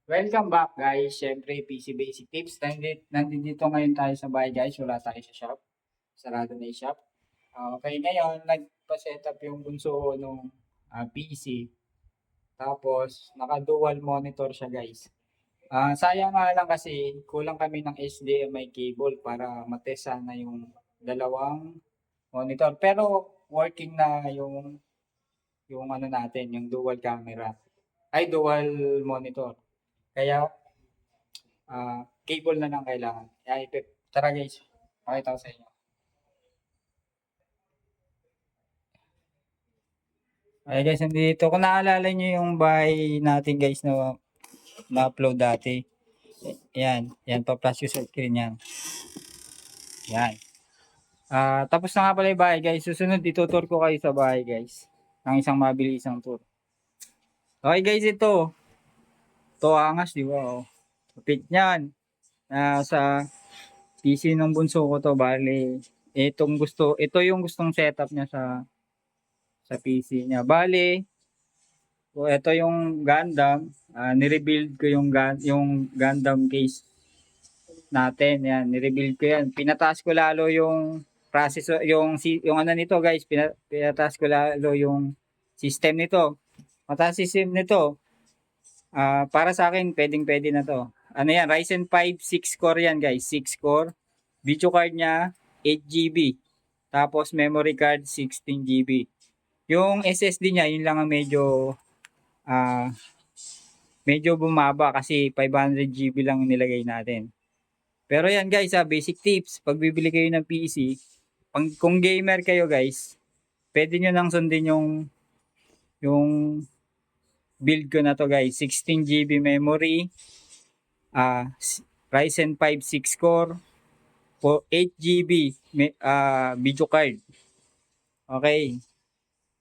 Welcome back guys. Siyempre, PC Basic Tips. Nandito ngayon tayo sa bahay guys. Wala tayo sa shop. Sarado na yung shop. Okay, ngayon, nagpa-set up yung bunso ko nung PC. Tapos, naka-dual monitor siya guys. Sayang nga lang kasi kulang kami ng HDMI cable para matest sana yung dalawang monitor. Pero, working na yung ano natin, yung dual camera. Ay, dual monitor. Kaya, cable na lang kailangan. Tara guys, pakita ko sa inyo. Ay guys, nandito. Kung naalala nyo yung bahay natin guys na na-upload dati. Yan pa plus user screen yan. Yan. Tapos na nga pala yung bahay guys. Susunod, itutur ko kayo sa bahay guys. Ang isang mabilisang tour. Okay guys, ito. Ito angas, di ba? Oh. Kapit niyan. Sa PC ng bunso ko to, bali. Ito yung gustong setup niya sa PC niya. Bali, so, ito yung Gundam. Nirebuild ko yung Gundam case natin. Yan, nirebuild ko yan. Pinataas ko lalo yung processor, yung ano nito guys, pinataas ko lalo yung system nito. Mataas system nito. Para sa akin, pwedeng-pwede na to. Ano yan, Ryzen 5 6 core yan guys, 6 core. Video card niya 8 GB. Tapos memory card 16 GB. Yung SSD niya, yun lang ang ah, medyo bumaba kasi 500 GB lang nilagay natin. Pero yan guys, basic tips. Pag bibili kayo ng PC, kung gamer kayo guys, pwede nyo nang sundin yung build ko na to guys. 16 GB memory, Ryzen 5 6 core, 8 GB video card. Okay,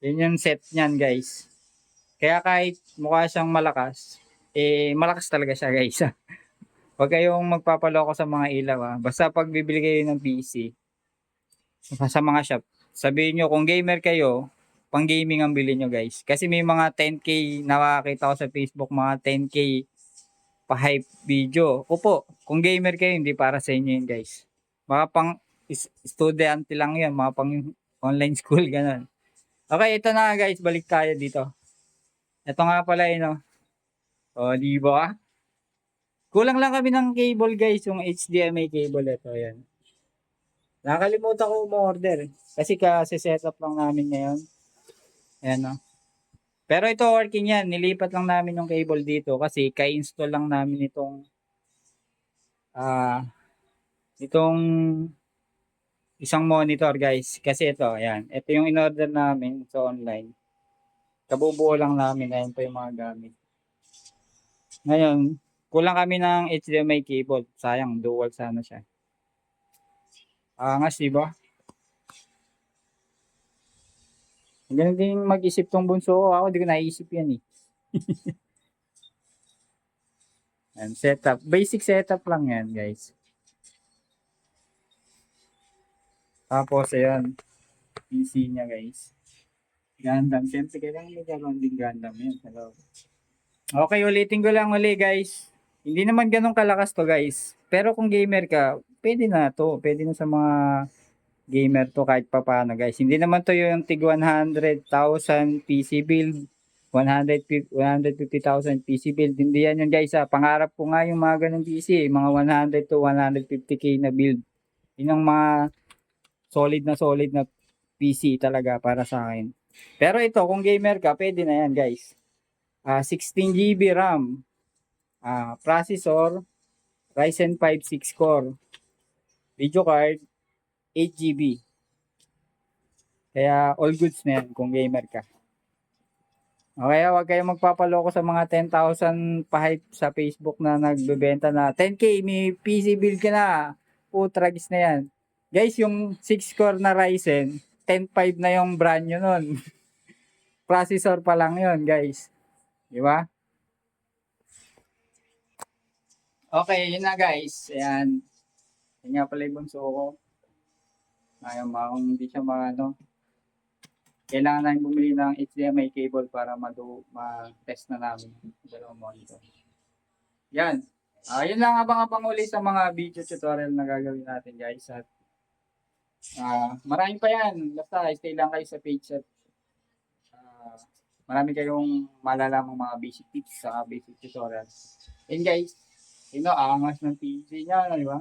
yun yung set nyan guys. Kaya kahit mukha siyang malakas, malakas talaga siya guys. Huwag kayong magpapaloko sa mga ilaw Basta pag bibili kayo ng PC sa mga shop, sabihin nyo kung gamer kayo, pang gaming ang bilhin nyo guys. Kasi may mga 10k nakakita ko sa Facebook, mga 10k pa-hype video. Opo, kung gamer kayo, hindi para sa inyo yun guys. Mga pang estudyante lang yan, mga pang online school, ganun. Okay, ito na guys, balik tayo dito. Ito nga pala yun, O, di ba? Kulang lang kami ng cable guys, yung HDMI cable ito, yan. Nakalimutan ko umorder kasi kasi setup lang namin ngayon. Ayan no. Pero ito working yan, nilipat lang namin yung cable dito kasi ka-install lang namin ah itong isang monitor guys. Kasi ito yung in-order namin sa online. Kabubuo lang namin, ayan pa yung mga gamit. Ngayon, kulang kami ng HDMI cable. Sayang, dual sana siya. Angas, di ba? Ganun din mag-isip tong bunso ko. Ako, di ko naisip yan eh. Yan, setup. Basic setup lang yan, guys. Tapos, ayan, PC niya, guys. Gundam. Siyempre, kailangan magkaroon din Gundam yan. Hello. Okay, ulitin ko lang uli, guys. Hindi naman ganun kalakas to, guys. Pero kung gamer ka, pwede na to. Pwede na sa mga gamer to kahit papaano, guys. Hindi naman to yung tig 100,000 PC build. 150,000 PC build. Hindi yan yun, guys. Pangarap ko nga yung mga ganun PC. Mga 100 to 150k na build. Yun ang mga solid na PC talaga para sa akin. Pero ito, kung gamer ka, pwede na yan guys. 16 GB RAM, processor, Ryzen 5 6 core, video card, 8 GB. Kaya all goods na yan kung gamer ka. Okay, huwag kayong magpapaloko sa mga 10,000 pa-hype sa Facebook na nagbebenta na 10k, may PC build ka na. Putragis na yan. Guys, yung 6 core na Ryzen, 10.5 na yung brand nyo nun. Processor pa lang yun, guys. Di ba? Okay, yun na guys. Ayan. Yan nga pala yung bunso ko. Ayaw kung hindi siya maano. Kailangan namin bumili ng HDMI cable para ma-test na namin yung dalawang monitor. Yan. Yun lang, abang-abang uli sa mga video tutorial na gagawin natin guys. At marami pa yan. Basta stay lang kayo sa page at ah, marami kayong malalamang mga basic tips sa basic tutorials. And guys, you know, angas ng PC niya, di ba?